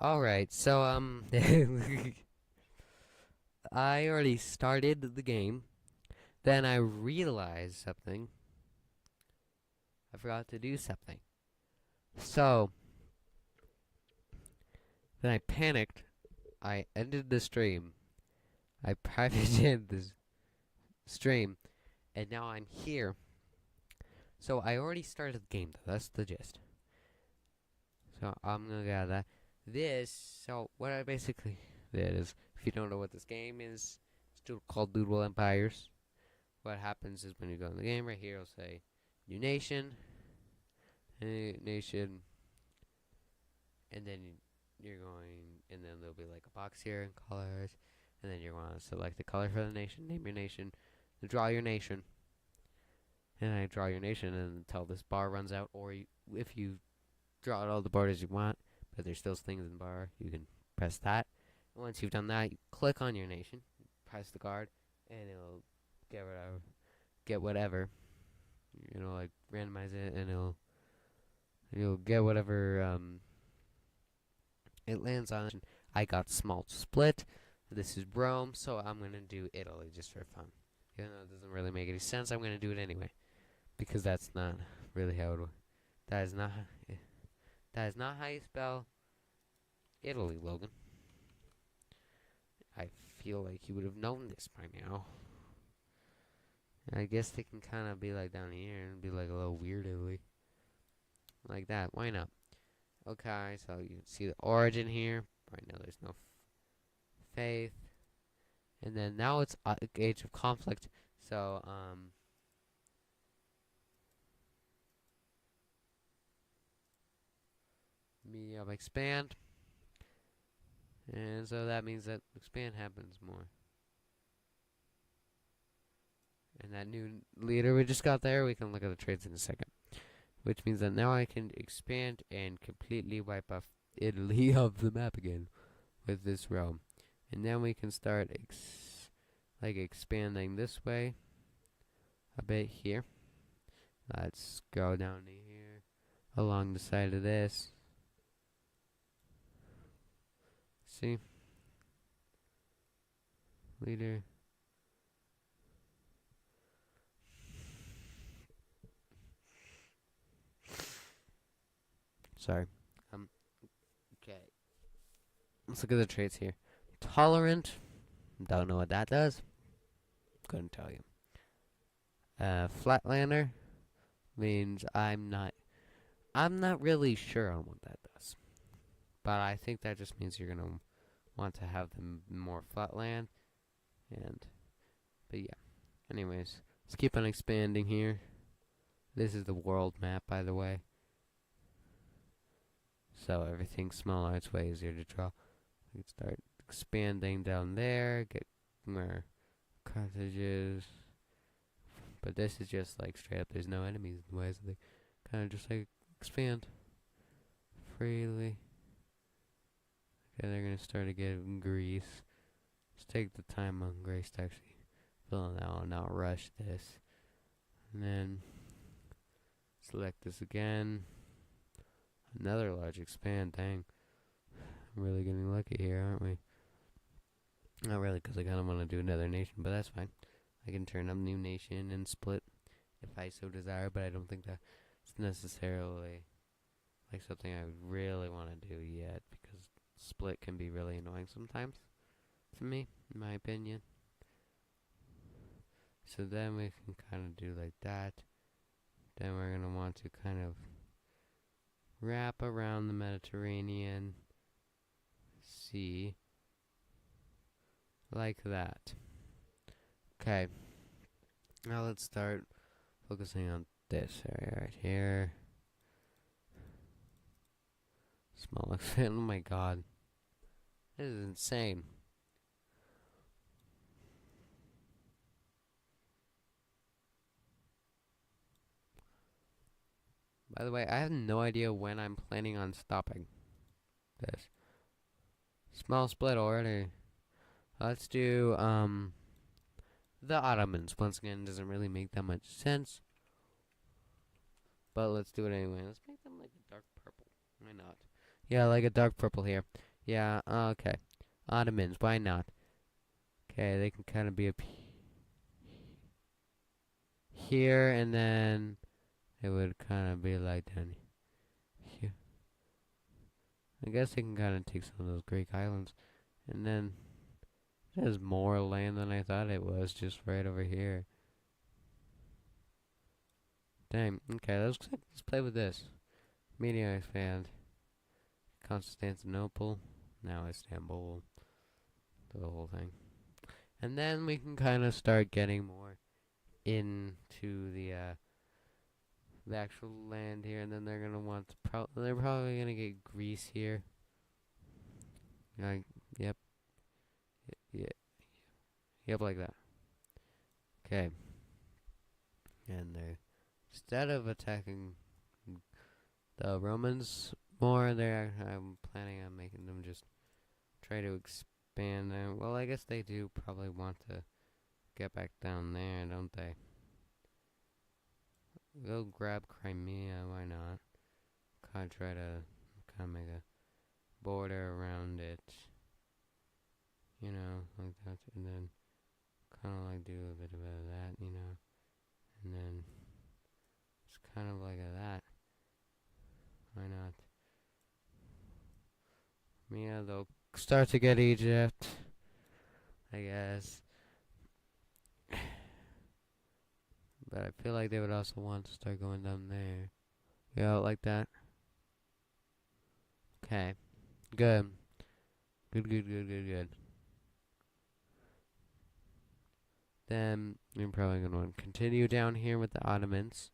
Alright, so, I already started the game. Then I realized something. I forgot to do something. So, then I panicked. I ended the stream. I privated the stream. And now I'm here. So, I already started the game, though. That's the gist. So, I'm gonna get out of that. So, what I basically did is, if you don't know what this game is, it's called Doodle Empires. What happens is when you go in the game right here, it'll say new nation, nation, and then you're going, and then there'll be like a box here in colors, and then you're going to select the color for the nation, name your nation, and draw your nation, and I draw your nation until this bar runs out, or if you draw out all the borders you want, but there's still things in the bar, you can press that. And once you've done that, you click on your nation, press the card, and it'll get whatever, like randomize it, and you'll get whatever it lands on. I got small split. This is Rome, so I'm gonna do Italy just for fun. Even though it doesn't really make any sense, I'm gonna do it anyway because that's not really how it. That is not. That is not how you spell Italy, Logan. I feel like you would have known this by now. I guess they can kind of be like down here and be like a little weird Italy, like that. Why not? Okay, so you can see the origin here. Right now, there's no faith. And then now it's age of conflict. So, medium expand. And so that means that expand happens more. And that new leader we just got there, we can look at the trades in a second. Which means that now I can expand and completely wipe off Italy off the map again with this realm. And then we can start expanding this way a bit here. Let's go down to here along the side of this. See? Leader. Sorry. Okay. Let's look at the traits here. Tolerant. Don't know what that does. Couldn't tell you. Flatlander means I'm not really sure on what that does. But I think that just means you're gonna want to have them more flatland. But yeah. Anyways, let's keep on expanding here. This is the world map, by the way. So everything's smaller, it's way easier to draw. We can start expanding down there, get more cartridges. But this is just like straight up, there's no enemies in the way, so they kind of just like expand freely. Okay, they're gonna start to get Greece. Let's take the time on Greece to actually fill it out and not rush this. And then select this again. Another large expand, dang. I'm really getting lucky here, aren't we? Not really, because I kind of want to do another nation, but that's fine. I can turn up new nation and split if I so desire, but I don't think that's necessarily like something I would really want to do yet, because split can be really annoying sometimes, to me, in my opinion. So then we can kind of do like that. Then we're going to want to kind of wrap around the Mediterranean Sea like that. Okay. Now let's start focusing on this area right here. Small expand. Oh my god. This is insane. By the way, I have no idea when I'm planning on stopping this. Small split already. Let's do, the Ottomans. Once again, doesn't really make that much sense. But let's do it anyway. Let's make them like a dark purple. Why not? Yeah, like a dark purple here. Yeah, okay. Ottomans, why not? Okay, they can kind of be up here, and then it would kind of be like down here. I guess they can kind of take some of those Greek islands, and then there's more land than I thought it was, just right over here. Dang. Okay, let's play with this. Media expand. Constantinople. Now Istanbul. The whole thing. And then we can kind of start getting more into the actual land here, and then they're gonna want they're probably gonna get Greece here. Like, yep, yep, yep, like that. Okay, and they instead of attacking the Romans more, I'm planning on making them just try to expand them. Well, I guess they do probably want to get back down there, don't they? Go grab Crimea, why not? Kind of try to kind of make a border around it, you know, like that, and then kind of like do a bit of that, you know, and then it's kind of like that. Why not? Yeah, they'll start to get Egypt, I guess. But I feel like they would also want to start going down there. Yeah, like that. Okay. Good. Good. Then we're probably going to want to continue down here with the Ottomans.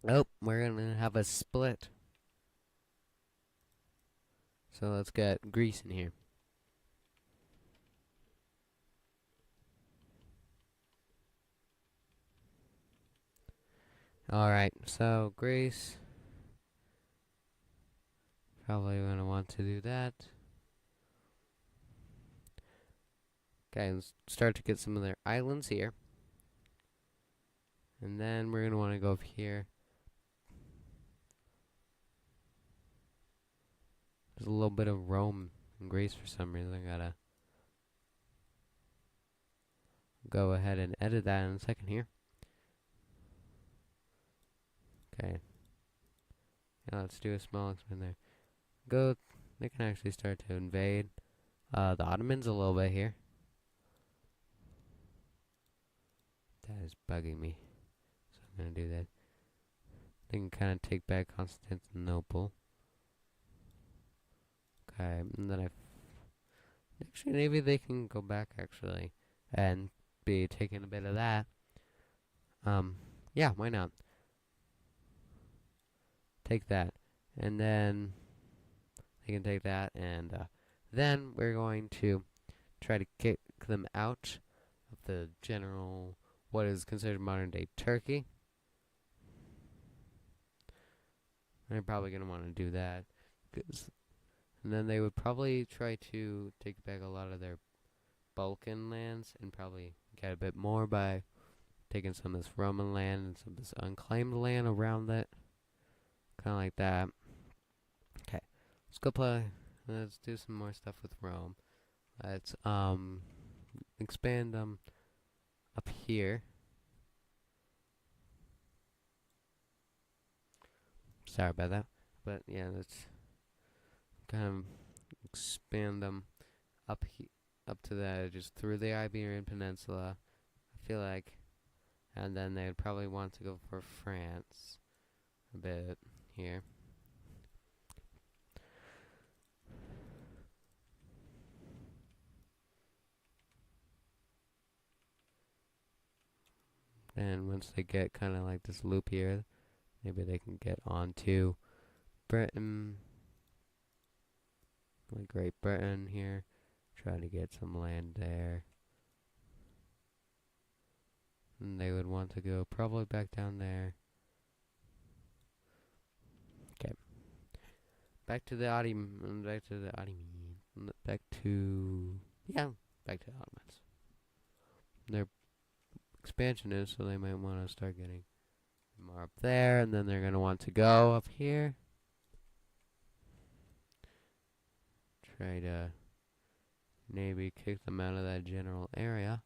Oh, we're going to have a split. So let's get Greece in here. Alright, so Greece. Probably going to want to do that. Okay, let's start to get some of their islands here. And then we're going to want to go up here. There's a little bit of Rome and Greece for some reason. I gotta go ahead and edit that in a second here. Okay. Now let's do a small expand there. They can actually start to invade the Ottomans a little bit here. That is bugging me. So I'm gonna do that. They can kind of take back Constantinople. Okay, and then actually maybe they can go back actually and be taking a bit of that. Yeah, why not? Take that, and then they can take that, and then we're going to try to kick them out of the general, what is considered modern day Turkey. They're probably going to want to do that. And then they would probably try to take back a lot of their Balkan lands and probably get a bit more by taking some of this Roman land and some of this unclaimed land around it. Kind of like that. Okay, let's go play. Let's do some more stuff with Rome. Let's expand them up here. Sorry about that, but yeah, let's kind of expand them up to the just through the Iberian Peninsula. I feel like, and then they'd probably want to go for France a bit here. And once they get kind of like this loop here, maybe they can get onto Britain, like Great Britain here. Try to get some land there. And they would want to go probably back down there. Okay. Back to the Ottomans. Back to the Ottomans. Their expansion is, so they might want to start getting more up there, and then they're going to want to go up here. try to maybe kick them out of that general area.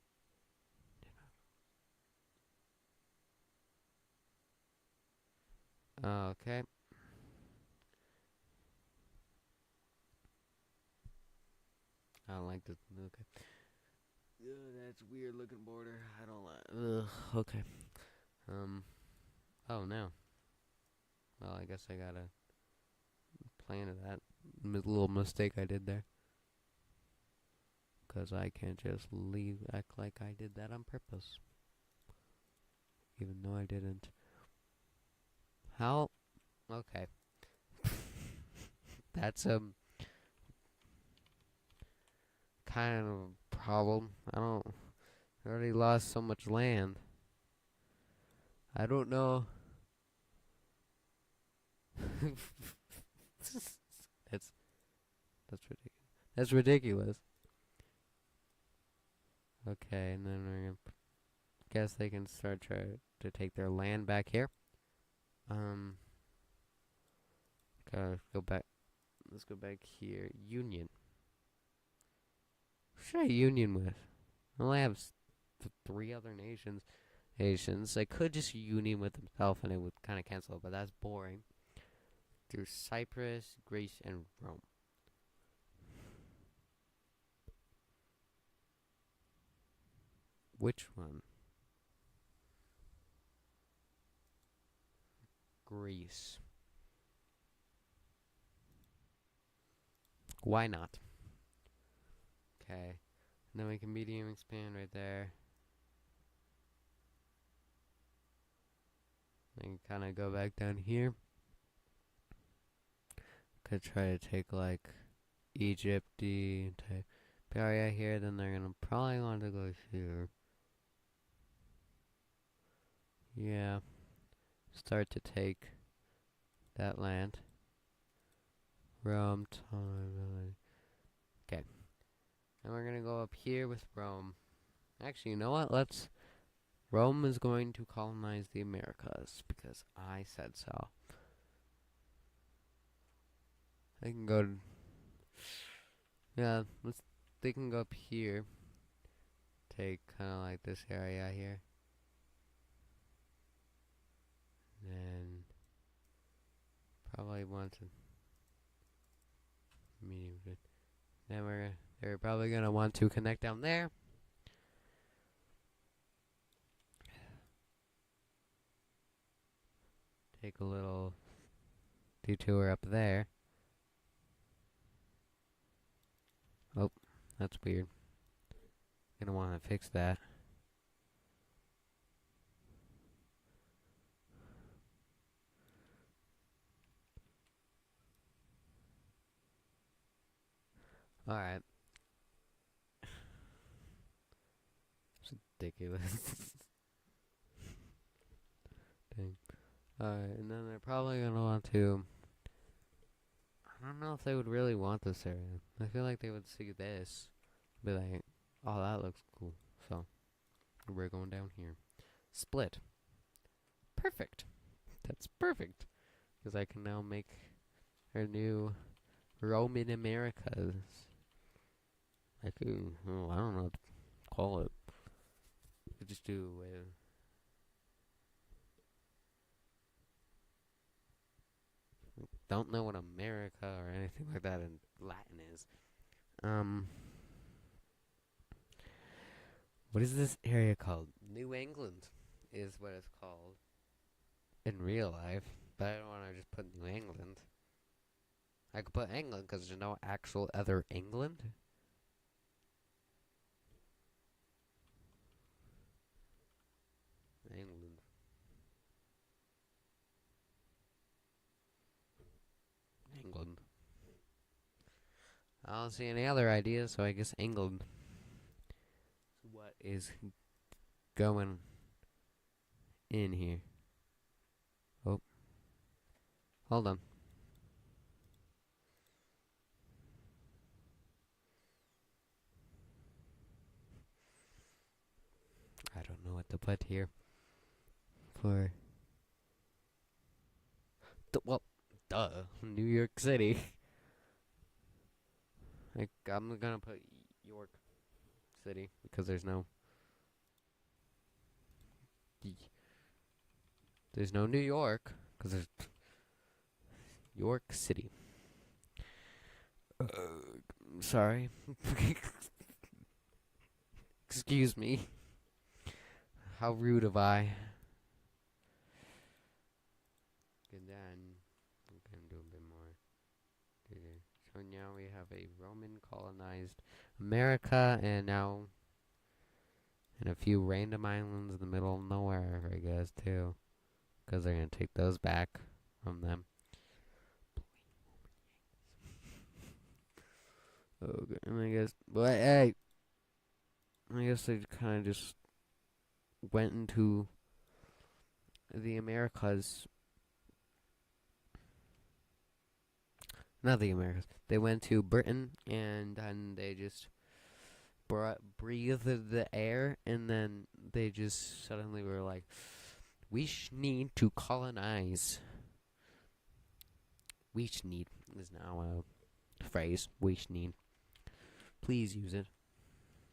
Okay. I don't like this. Okay. Ugh, that's weird looking border. I don't like. Ugh. Okay. Oh no. Well, I guess I gotta plan of that little mistake I did there. Because I can't just act like I did that on purpose. Even though I didn't. How? Okay. That's kind of a problem. I already lost so much land. I don't know. that's that's ridiculous. That's ridiculous. Okay, and then we're gonna guess they can start to take their land back here. Gotta go back. Let's go back here. Union. Who should I union with? I only have three other nations. I could just union with himself and it would kind of cancel it, but that's boring. Through Cyprus, Greece, and Rome. Which one? Greece. Why not? Okay. And then we can medium expand right there. And kind of go back down here. Could try to take like Egypt type area here. Then they're gonna probably want to go here. Yeah. Start to take that land. Rome, time. Okay. And we're gonna go up here with Rome. Actually, you know what? Rome is going to colonize the Americas because I said so. They can go. Yeah, they can go up here. Take kind of like this area here. Then probably want to medium good. Then they're probably gonna want to connect down there. Take a little detour up there. Oh, that's weird. Gonna want to fix that. Alright. It's ridiculous. Dang. Alright, and then they're probably gonna want to. I don't know if they would really want this area. I feel like they would see this, be like, oh, that looks cool. So, we're going down here. Split. Perfect. That's perfect. Because I can now make our new Roman Americas. Like, I don't know what to call it. I just do don't know what America or anything like that in Latin is. What is this area called? New England is what it's called in real life, but I don't want to just put New England. I could put England because there's no actual other England. England. England. I don't see any other ideas, so I guess England. What is going in here? Oh. Hold on. I don't know what to put here. For. Well, duh. New York City. Like, I'm gonna put York City because there's no New York because there's York City. Sorry. Excuse me. How rude of I. And then I'm gonna do a bit more. So now we have a Roman colonized America, and now and a few random islands in the middle of nowhere, I guess, too, because they're gonna take those back from them. Okay, and I guess, but hey, I guess they kind of just went into the Americas. Not the Americas. They went to Britain, and then they just breathed the air, and then they just suddenly were like, we need to colonize. We need is now a phrase. We need. Please use it.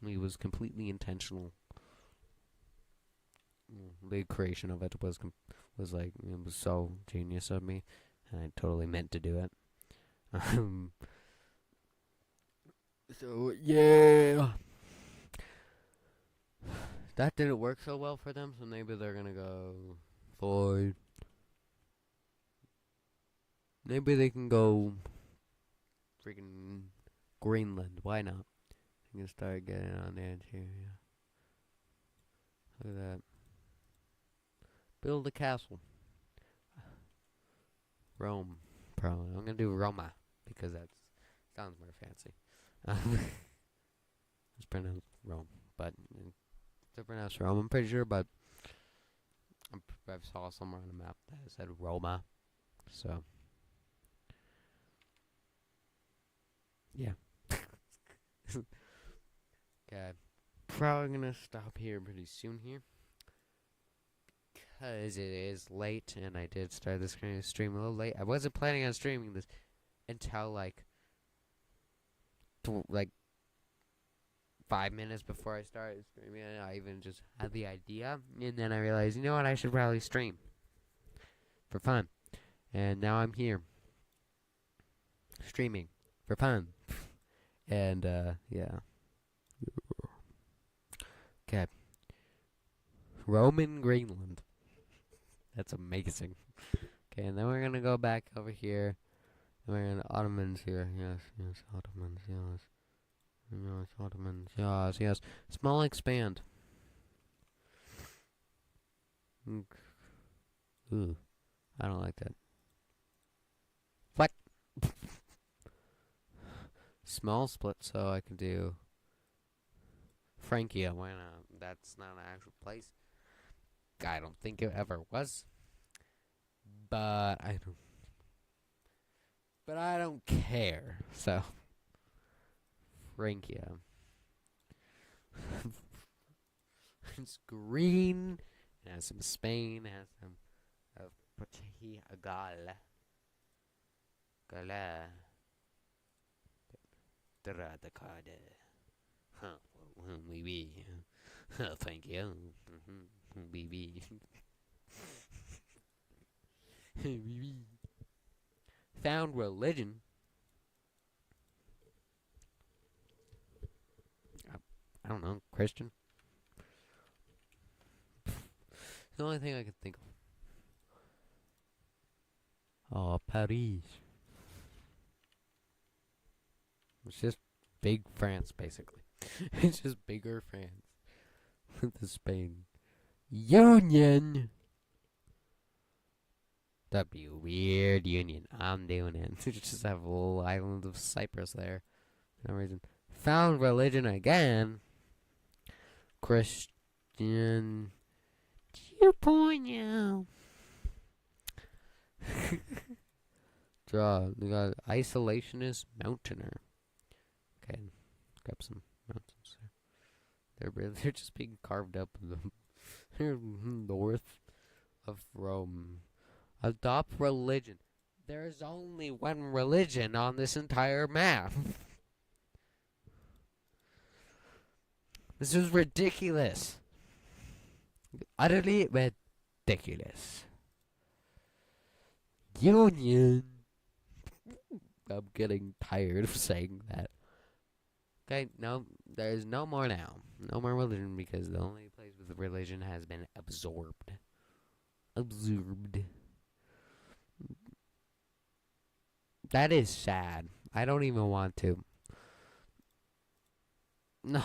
It was completely intentional. The creation of it was like, it was so genius of me, and I totally meant to do it. So yeah, that didn't work so well for them. So maybe they're gonna go for. Maybe they can go freaking Greenland. Why not? You can start getting on there too. Yeah. Look at that. Build a castle. Rome, probably. I'm gonna do Roma because that sounds more fancy. It's pronounced Rome, but it's pronounced Rome. I'm pretty sure, but I saw somewhere on the map that it said Roma. So, yeah. Okay, probably gonna stop here pretty soon here. Because it is late, and I did start this kind of stream a little late. I wasn't planning on streaming this until like 5 minutes before I started streaming. And I even just had the idea, and then I realized, you know what, I should probably stream for fun. And now I'm here streaming for fun. And yeah. Okay. Roman Greenland. That's amazing. Okay, and then we're gonna go back over here. And we're gonna Ottomans here. Yes, Ottomans, yes. Yes, Ottomans, yes. Small expand. Ooh, I don't like that. What? Small split, so I can do Frankia. Why not? That's not an actual place. I don't think it ever was. But I don't care. So Frankia. It's green. It has some Spain. It has some Portugal. Gala. Oui. Thank you. Oui. Found religion. I don't know, Christian. The only thing I can think of. Oh, Paris. It's just big France, basically. It's just bigger France with the Spain Union. That'd be a weird union. I'm doing it. Just have a little island of Cyprus there. For no reason. Found religion again. Christian 2.0. Draw. We got isolationist mountaineer. Okay, grab some mountains there. They're just being carved up in the north of Rome. Adopt religion. There's only one religion on this entire map. This is ridiculous. Utterly ridiculous. Union. I'm getting tired of saying that. Okay, no, there's no more now. No more religion because the only place with religion has been absorbed. Absorbed. That is sad. I don't even want to. No.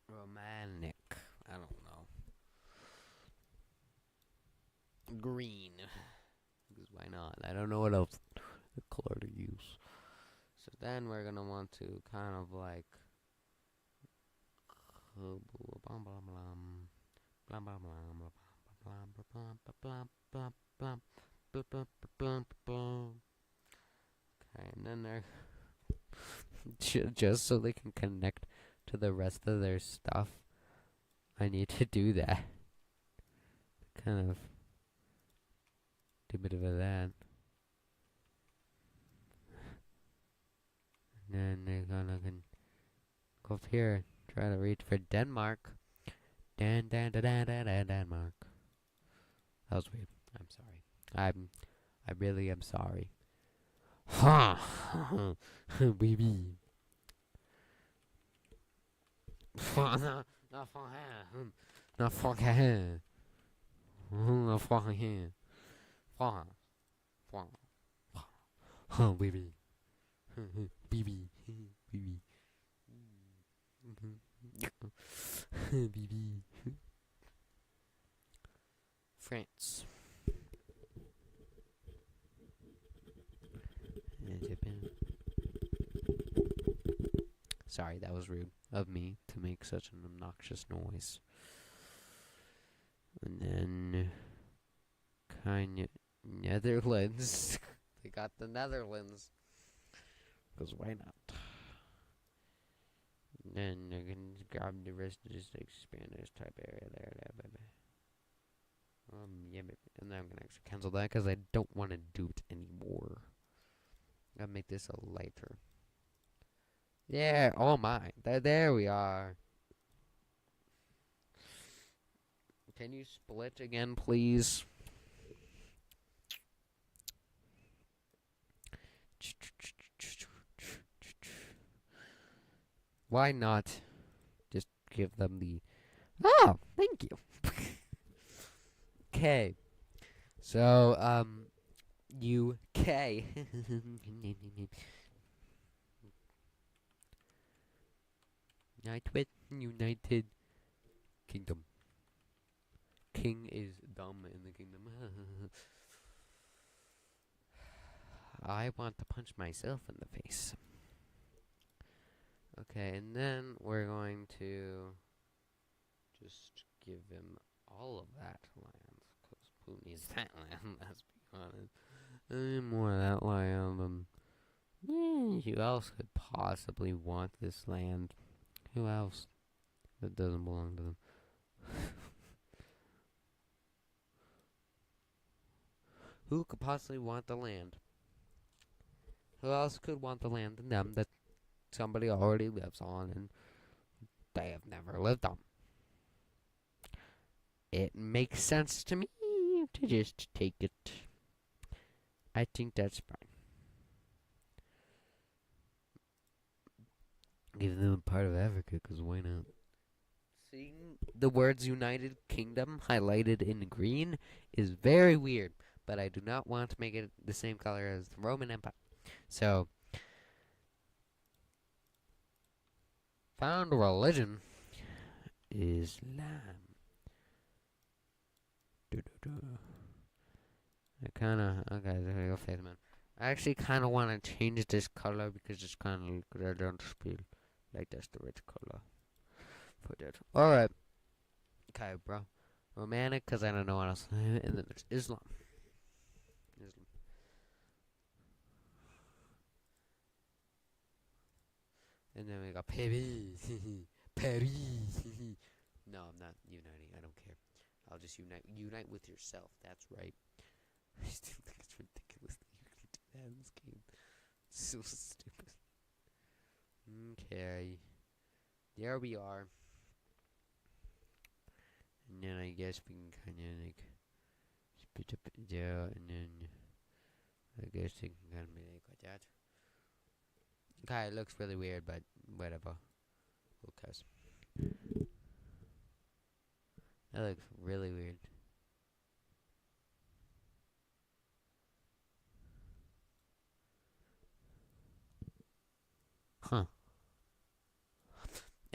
Romantic. I don't know. Green. Because why not? I don't know what else color to use. So then we're gonna want to kind of like okay, and then they're just so they can connect to the rest of their stuff. I need to do that. Kind of do a bit of that. And then they're gonna go up here, try to reach for Denmark. Denmark. That was weird. I'm sorry. I really am sorry. Ha! Baby. Not for her. Not for her. Not for her. Oh, baby. Baby. Baby. Baby. France. Sorry, that was rude of me to make such an obnoxious noise. And then kind of Netherlands. They got the Netherlands. Because why not? And then they're going to grab the rest of this expand this type area there, baby. Yeah, baby. And then I'm going to actually cancel that because I don't want to do it anymore. Gotta make this a lighter. Yeah, oh my. There we are. Can you split again, please? Why not just give them the... Oh, thank you. Okay. So, UK. United Kingdom. King is dumb in the kingdom. I want to punch myself in the face. Okay, and then we're going to just give him all of that land. Because who needs that land? Let's be honest. More of that land. Who else could possibly want this land? Who else that doesn't belong to them? Who could possibly want the land? Who else could want the land than them that somebody already lives on and they have never lived on? It makes sense to me to just take it. I think that's fine. Give them a part of Africa, because why not? Seeing the words United Kingdom highlighted in green is very weird, but I do not want to make it the same color as the Roman Empire. So, found religion is Islam. I kinda, okay, there we go, face man. I actually kinda wanna change this color because it's kinda like I don't feel like that's the right color for that. Alright. Okay, bro. Romantic, because I don't know what else. And then there's Islam. And then we got Paris. Paris. No, I'm not uniting. I don't care. I'll just unite. Unite with yourself. That's right. I still think it's ridiculous that you can do that in this game. So stupid. Okay. There we are. And then I guess we can kind of like split up there, and then I guess it can kind of be like that. Okay, it looks really weird, but whatever. Who cares? That looks really weird. Huh.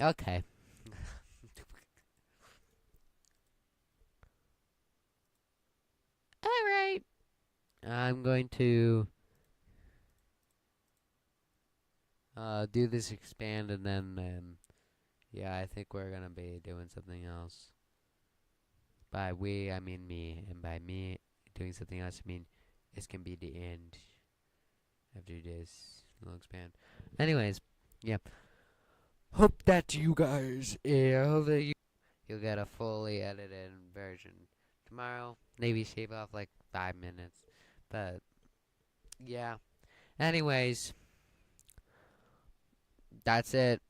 Okay. Alright. I'm going to do this expand, and then yeah, I think we're gonna be doing something else. By we, I mean me, and by me doing something else, I mean it's gonna be the end after this little expand. Anyways, yeah. Hope that you guys, hope that you'll get a fully edited version tomorrow. Maybe shave off like 5 minutes, but yeah. Anyways, that's it.